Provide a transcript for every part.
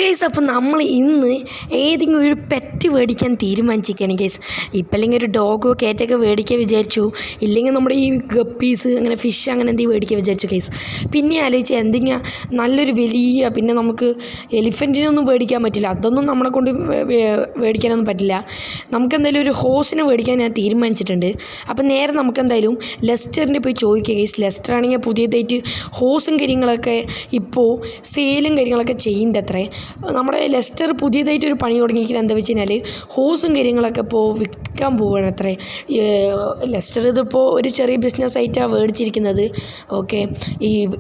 Guys അപ്പോൾ നമ്മൾ ഇന്ന് ഏതെങ്കിലും ഒരു പെറ്റ് മേടിക്കാൻ തീരുമാനിച്ചിരിക്കുകയാണ് ഗൈസ്. ഇപ്പം അല്ലെങ്കിൽ ഒരു ഡോഗോ കാറ്റൊക്കെ മേടിക്കാൻ വിചാരിച്ചു, ഇല്ലെങ്കിൽ നമ്മുടെ ഈ ഗപ്പീസ് അങ്ങനെ ഫിഷ് അങ്ങനെ എന്തെങ്കിലും മേടിക്കാൻ വിചാരിച്ചു ഗൈസ്. പിന്നെ ആലോചിച്ച് എന്തെങ്കിലും നല്ലൊരു വലിയ, പിന്നെ നമുക്ക് എലിഫൻറ്റിനൊന്നും മേടിക്കാൻ പറ്റില്ല, അതൊന്നും നമ്മളെ കൊണ്ട് മേടിക്കാനൊന്നും പറ്റില്ല. നമുക്ക് എന്തായാലും ഒരു ഹോസിനെ മേടിക്കാൻ ഞാൻ തീരുമാനിച്ചിട്ടുണ്ട്. അപ്പം നേരെ നമുക്ക് എന്തായാലും ലെസ്റ്ററിൻ്റെ പോയി ചോദിക്കുക ഗൈസ്. ലെസ്റ്റർ ആണെങ്കിൽ പുതിയതായിട്ട് ഹോസും കാര്യങ്ങളൊക്കെ ഇപ്പോൾ സെയിലും കാര്യങ്ങളൊക്കെ ചെയ്യുന്നുണ്ട് അത്രേ. നമ്മുടെ ലെസ്റ്റർ പുതിയതായിട്ടൊരു പണി തുടങ്ങിയിരിക്കുന്നത് എന്താ വെച്ച് കഴിഞ്ഞാൽ ഹോസും കാര്യങ്ങളൊക്കെ ഇപ്പോൾ വിൽക്കാൻ പോവുകയാണ് അത്രേ. ലെസ്റ്റർ ഇതിപ്പോൾ ഒരു ചെറിയ ബിസിനസ്സായിട്ടാണ് മേടിച്ചിരിക്കുന്നത്. ഓക്കെ,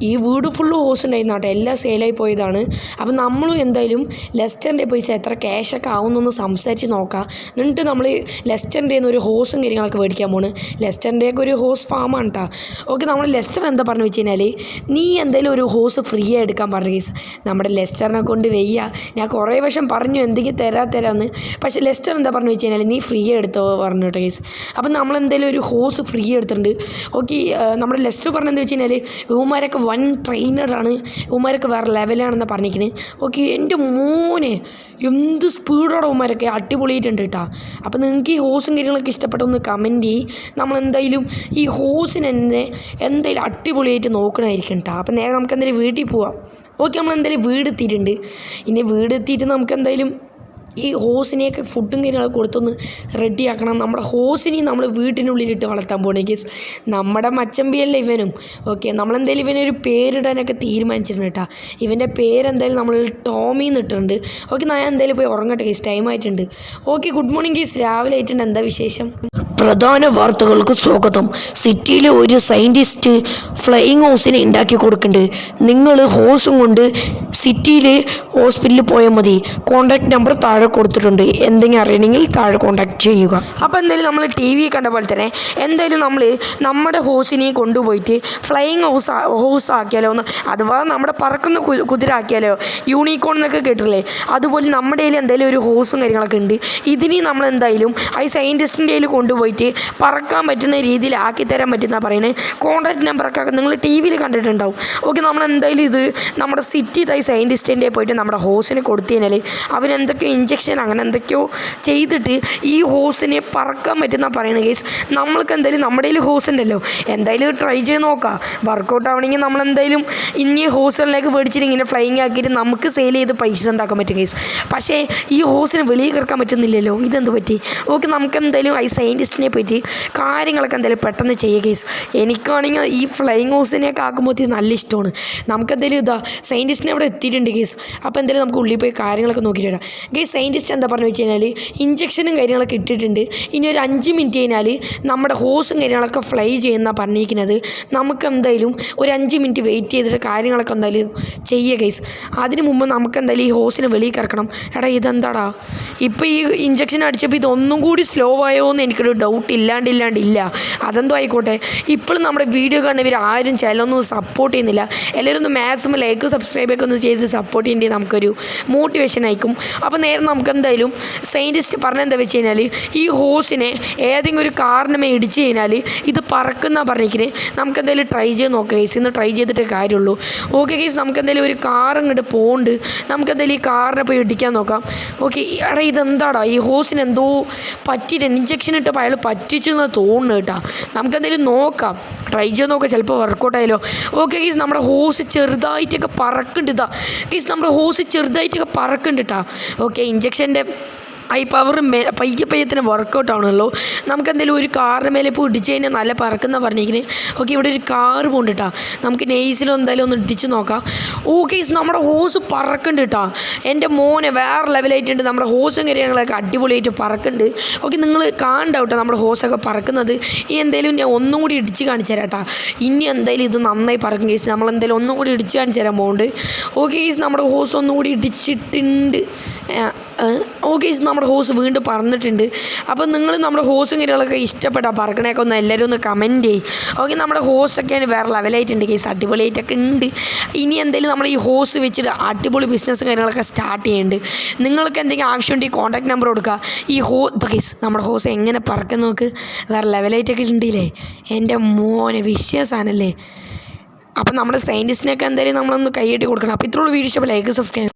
ഈ വീട് ഫുള്ള് ഹോസ് ഉണ്ടായിരുന്നു കേട്ടോ, എല്ലാം സെയിലായി പോയതാണ്. അപ്പം നമ്മളും എന്തായാലും ലെസ്റ്ററിൻ്റെ പൈസ എത്ര ക്യാഷൊക്കെ ആവുമെന്നൊന്ന് സംസാരിച്ച് നോക്കാം. എന്നിട്ട് നമ്മൾ ലെസ്റ്ററിൻ്റെ ഒരു ഹോസും കാര്യങ്ങളൊക്കെ മേടിക്കാൻ പോണ്. ലെസ്റ്ററിൻ്റെയൊക്കെ ഒരു ഹോസ് ഫാമാണ് കേട്ടോ. ഓക്കെ, നമ്മൾ ലെസ്റ്റർ എന്താ പറഞ്ഞു വെച്ച് കഴിഞ്ഞാൽ നീ എന്തായാലും ഒരു ഹോസ് ഫ്രീ ആയി എടുക്കാൻ പറഞ്ഞു ഗൈസ്. നമ്മുടെ ലെസ്റ്ററിനെ കൊണ്ട് വയ്യ, ഞാൻ കുറേ വർഷം പറഞ്ഞു എന്തെങ്കിലും തരാമെന്ന്, പക്ഷേ ലെസ്റ്റർ എന്താ പറഞ്ഞു വെച്ച് കഴിഞ്ഞാൽ നീ ഫ്രീ എടുത്തോ പറഞ്ഞു കേട്ടോ ഗൈസ്. അപ്പം നമ്മളെന്തായാലും ഒരു ഹോസ് ഫ്രീ എടുത്തിട്ടുണ്ട്. ഓക്കെ, നമ്മുടെ ലെസ്റ്റർ പറഞ്ഞതെന്ന് വെച്ച് കഴിഞ്ഞാൽ ഇവന്മാരൊക്കെ വൺ ട്രെയിനറാണ്, ഇവന്മാരൊക്കെ വേറെ ലെവലാണെന്ന് പറഞ്ഞിരിക്കുന്നത്. ഓക്കെ, എൻ്റെ മോനെ എന്ത് സ്പീഡോടെ ഇവന്മാരൊക്കെ അടിപൊളിയായിട്ടുണ്ട് കേട്ടോ. അപ്പോൾ നിങ്ങൾക്ക് ഈ ഹോസും കാര്യങ്ങളൊക്കെ ഇഷ്ടപ്പെട്ടൊന്ന് കമൻറ്റ് ചെയ്യും. നമ്മളെന്തായാലും ഈ ഹോസിന് എന്തായാലും അടിപൊളിയായിട്ട് നോക്കണമായിരിക്കും കേട്ടോ. അപ്പം നേരെ നമുക്ക് എന്തായാലും വീട്ടിൽ പോവാം. ഓക്കെ, നമ്മളെന്തായാലും വീടെത്തിയിട്ടുണ്ട്. ഇനി വീടെത്തിയിട്ട് നമുക്ക് എന്തായാലും ഈ ഹോസിനെയൊക്കെ ഫുഡും കാര്യങ്ങളൊക്കെ കൊടുത്തൊന്ന് റെഡിയാക്കണം. നമ്മുടെ ഹോസിനെയും നമ്മൾ വീട്ടിനുള്ളിലിട്ട് വളർത്താൻ പോകണേ ഗീസ്. നമ്മുടെ മച്ചമ്പിയല്ല ഇവനും. ഓക്കെ, നമ്മളെന്തായാലും ഇവനൊരു പേരിടാനൊക്കെ തീരുമാനിച്ചിട്ടുണ്ട് കേട്ടോ. ഇവൻ്റെ പേരെന്തായാലും നമ്മൾ ടോമി എന്നിട്ടുണ്ട്. ഓക്കെ, ഞാൻ എന്തായാലും പോയി ഉറങ്ങട്ടെ ഗീസ്, ടൈം ആയിട്ടുണ്ട്. ഓക്കെ, ഗുഡ് മോർണിംഗ് ഗീസ്, രാവിലെ ആയിട്ടുണ്ട്. എന്താ വിശേഷം? പ്രധാന വാർത്തകൾക്ക് സ്വാഗതം. സിറ്റിയിലെ ഒരു സയൻറ്റിസ്റ്റ് ഫ്ലൈയിങ് ഹോസിനെ ഉണ്ടാക്കി കൊടുക്കുന്നുണ്ട്. നിങ്ങൾ ഹോസും കൊണ്ട് സിറ്റിയിൽ ഹോസ്പിറ്റലിൽ പോയാൽ മതി. കോൺടാക്ട് നമ്പർ താഴെ കൊടുത്തിട്ടുണ്ട്, എന്തെങ്കിലും അറിയണമെങ്കിൽ താഴെ കോൺടാക്ട് ചെയ്യുക. അപ്പോൾ എന്തായാലും നമ്മൾ ടി വി കണ്ട പോലെ തന്നെ എന്തായാലും നമ്മൾ നമ്മുടെ ഹോസിനെ കൊണ്ടുപോയിട്ട് ഫ്ലൈയിങ് ഹോസ് ആക്കിയാലോ എന്ന്, അഥവാ നമ്മുടെ പറക്കുന്ന കുതിര ആക്കിയാലോ, യൂണിക്കോൺ എന്നൊക്കെ കേട്ടില്ലേ, അതുപോലെ നമ്മുടെ കയ്യിൽ എന്തായാലും ഒരു ഹോസും കാര്യങ്ങളൊക്കെ ഉണ്ട്. ഇതിനെ നമ്മൾ എന്തായാലും ആ സയൻറ്റിസ്റ്റിൻ്റെ കയ്യിൽ കൊണ്ടുപോയിട്ട് പറക്കാൻ പറ്റുന്ന രീതിയിൽ ആക്കിത്തരാൻ പറ്റുന്ന പറയുന്നത്. കോൺടാക്ട് നമ്പറൊക്കെ നിങ്ങൾ ടി വിയിൽ കണ്ടിട്ടുണ്ടാവും. ഓക്കെ, നമ്മളെന്തായാലും ഇത് നമ്മുടെ സിറ്റി തൈ സയൻറ്റിസ്റ്റിൻ്റെ പോയിട്ട് നമ്മുടെ ഹോസിന് കൊടുത്തു കഴിഞ്ഞാൽ അവരെന്തൊക്കെയോ ഇഞ്ചക്ഷൻ അങ്ങനെ എന്തൊക്കെയോ ചെയ്തിട്ട് ഈ ഹോസിനെ പറക്കാൻ പറ്റുന്ന പറയുന്നത് കേസ്. നമ്മൾക്ക് എന്തായാലും നമ്മുടെ കയ്യിൽ ഹോസ് ഉണ്ടല്ലോ, എന്തായാലും ഇത് ട്രൈ ചെയ്ത് നോക്കാം. വർക്കൗട്ട് ആവണമെങ്കിൽ നമ്മളെന്തായാലും ഇനി ഹോസുകളിലേക്ക് മേടിച്ചിട്ട് ഇങ്ങനെ ഫ്ലൈയിങ് ആക്കിയിട്ട് നമുക്ക് സെയിൽ ചെയ്ത് പൈസ ഉണ്ടാക്കാൻ പറ്റും കേസ്. പക്ഷേ ഈ ഹോസിന് വെളിയിൽ കിടക്കാൻ പറ്റുന്നില്ലല്ലോ, ഇതെന്ത് പറ്റി? ഓക്കെ, നമുക്ക് എന്തായാലും ഈ സയൻറ്റിസ്റ്റിനെ പറ്റി കാര്യങ്ങളൊക്കെ എന്തായാലും പെട്ടെന്ന് ചെയ്യുക കേസ്. എനിക്കാണെങ്കിൽ ഈ ഫ്ലൈയിങ് ഹോസിനെയൊക്കെ ആക്കുമ്പോഴത്തേക്ക് നല്ല ഇഷ്ടമാണ്. നമുക്കെന്തായാലും ഇതാ സയൻറ്റിസ്റ്റിനെ അവിടെ എത്തിയിട്ടുണ്ട് കേസ്. അപ്പോൾ എന്തായാലും നമുക്ക് ഉള്ളിൽ പോയി കാര്യങ്ങളൊക്കെ നോക്കിയിട്ട് വരാം കേസ്. സയൻറ്റിസ്റ്റ് എന്താ പറഞ്ഞു വെച്ച് കഴിഞ്ഞാൽ ഇഞ്ചക്ഷനും കാര്യങ്ങളൊക്കെ ഇട്ടിട്ടുണ്ട്. ഇനി ഒരു 5 മിനിറ്റ് കഴിഞ്ഞാൽ നമ്മുടെ ഹോസും കാര്യങ്ങളൊക്കെ ഫ്ലൈ ചെയ്യുന്ന പറഞ്ഞിരിക്കുന്നത്. നമുക്ക് എന്തായാലും ഒരു 5 മിനിറ്റ് വെയിറ്റ് ചെയ്തിട്ട് കാര്യങ്ങളൊക്കെ എന്തായാലും ചെയ്യുക കേസ്. അതിന് മുമ്പ് നമുക്ക് എന്തായാലും ഈ ഹോസിന് വെളിയിൽ കിടക്കണം. എടാ ഇതെന്താടാ ഇപ്പോൾ ഈ ഇഞ്ചക്ഷൻ അടിച്ചപ്പോൾ ഇതൊന്നും കൂടി സ്ലോ ആയോ എന്ന് എനിക്കൊരു ഡൗട്ട് ഇല്ലാണ്ടില്ല. അതെന്തോ ആയിക്കോട്ടെ, ഇപ്പോഴും നമ്മുടെ വീഡിയോ കാണുന്നവർ ആരും ചിലൊന്നും സപ്പോർട്ട് ചെയ്യുന്നില്ല. എല്ലാവരും ഒന്ന് മാക്സിമം ലൈക്ക് സബ്സ്ക്രൈബൊക്കെ ഒന്ന് ചെയ്ത് സപ്പോർട്ട് ചെയ്യേണ്ടത് നമുക്കൊരു മോട്ടിവേഷൻ ആയിരിക്കും. അപ്പോൾ നേരെ നമുക്ക് എന്തായാലും സയൻറ്റിസ്റ്റ് പറഞ്ഞെന്താ വെച്ച് കഴിഞ്ഞാൽ ഈ ഹോസിനെ ഏതെങ്കിലും ഒരു കാറിനുമേ ഇടിച്ച് കഴിഞ്ഞാൽ ഇത് പറക്കുന്ന പറഞ്ഞിരിക്കുന്നത്. നമുക്ക് എന്തായാലും ട്രൈ ചെയ്ത് നോക്കാം കേസ്, ഇന്ന് ട്രൈ ചെയ്തിട്ടേ കാര്യമുള്ളൂ. ഓക്കെ കേസ്, നമുക്ക് എന്തായാലും ഒരു കാർ ഇങ്ങോട്ട് പോകുന്നുണ്ട്, നമുക്ക് എന്തായാലും ഈ കാറിനെ പോയി ഇടിക്കാൻ നോക്കാം. ഓക്കെ, എടാ ഇതെന്താടാ ഈ ഹോസിന് എന്തോ പറ്റിയിട്ടുണ്ട്, ഇഞ്ചക്ഷൻ ഇട്ടപ്പോൾ അയാൾ പറ്റിച്ചെന്ന് തോന്നുന്നു കേട്ടോ. നമുക്കെന്തായാലും നോക്കാം, ട്രൈ ചെയ്ത് നോക്കാം, ചിലപ്പോൾ വർക്കൗട്ട് ആയാലോ. ഓക്കെ കേസ്, നമ്മുടെ ഹോസ് ചെറുതായിട്ടൊക്കെ പറക്കുന്നുണ്ട്. ഇതാ കേസ്, നമ്മുടെ ഹോസ് ചെറുതായിട്ടൊക്കെ പറക്കുന്നുണ്ട് കേട്ടോ. ഓക്കെ, ഇഞ്ചക്ഷൻ്റെ ഈ പവർ പയ്യത്തിന് വർക്കൗട്ട് ആവണമല്ലോ. നമുക്കെന്തെങ്കിലും ഒരു കാറിന് മേലെ ഇപ്പോൾ ഇടിച്ച് കഴിഞ്ഞാൽ നല്ല പറക്കുന്ന പറഞ്ഞിരിക്കുന്നത്. ഓക്കെ, ഇവിടെ ഒരു കാറ് പോകുന്നുണ്ട് കേട്ടോ, നമുക്ക് നെയ്സിലോ എന്തായാലും ഒന്ന് ഇടിച്ച് നോക്കാം. ഓക്കെ, നമ്മുടെ ഹോസ് പറക്കുന്നുണ്ട് കേട്ടോ. എൻ്റെ മോനെ വേറെ ലെവലായിട്ടുണ്ട്, നമ്മുടെ ഹോസും കാര്യങ്ങളൊക്കെ അടിപൊളിയായിട്ട് പറക്കുന്നുണ്ട്. ഓക്കെ, നിങ്ങൾ കാണണ്ട കേട്ടോ നമ്മുടെ ഹോസൊക്കെ പറക്കുന്നത്. ഇനി എന്തായാലും ഞാൻ ഒന്നും കൂടി ഇടിച്ച് കാണിച്ചു തരാം കേട്ടോ. ഇനി എന്തായാലും ഇത് നന്നായി പറക്കും കേസ്, നമ്മളെന്തായാലും ഒന്നും കൂടി ഇടിച്ച് കാണിച്ചു തരാൻ പോകുന്നുണ്ട്. ഓക്കെ കേസ്, നമ്മുടെ ഹോസ് ഒന്നും കൂടി ഇടിച്ചിട്ടുണ്ട്. ഓക്കെ, നമ്മുടെ ഹോസ് വീണ്ടും പറന്നിട്ടുണ്ട്. അപ്പോൾ നിങ്ങൾ നമ്മുടെ ഹോസും കാര്യങ്ങളൊക്കെ ഇഷ്ടപ്പെട്ടാൽ പറക്കണേക്കെ ഒന്ന് എല്ലാവരും ഒന്ന് കമൻറ്റ് ചെയ്യും. ഓക്കെ, നമ്മുടെ ഹോസൊക്കെ വേറെ ലെവലായിട്ടുണ്ട് കേസ്, അടിപൊളിയായിട്ടൊക്കെ ഉണ്ട്. ഇനി എന്തായാലും നമ്മൾ ഈ ഹോസ് വെച്ചിട്ട് അടിപൊളി ബിസിനസ് കാര്യങ്ങളൊക്കെ സ്റ്റാർട്ട് ചെയ്യുന്നുണ്ട്. നിങ്ങൾക്ക് എന്തെങ്കിലും ആവശ്യമുണ്ടെങ്കിൽ കോൺടാക്ട് നമ്പർ കൊടുക്കുക. ഈ കേസ് നമ്മുടെ ഹോസ് എങ്ങനെ പറക്കുന്ന നോക്ക്, വേറെ ലെവലായിട്ടൊക്കെ ഉണ്ടല്ലേ. എൻ്റെ മോനെ വിശ്വാസമാണല്ലേ. അപ്പം നമ്മുടെ സയൻറ്റിസ്റ്റിനൊക്കെ എന്തായാലും നമ്മളൊന്ന് കൈയ്യടി കൊടുക്കണം. അപ്പോൾ ഇത്രയുള്ള വീഡിയോ ഇഷ്ടപ്പെട്ട ലൈക്ക് സബ്സ്ക്രൈബ്.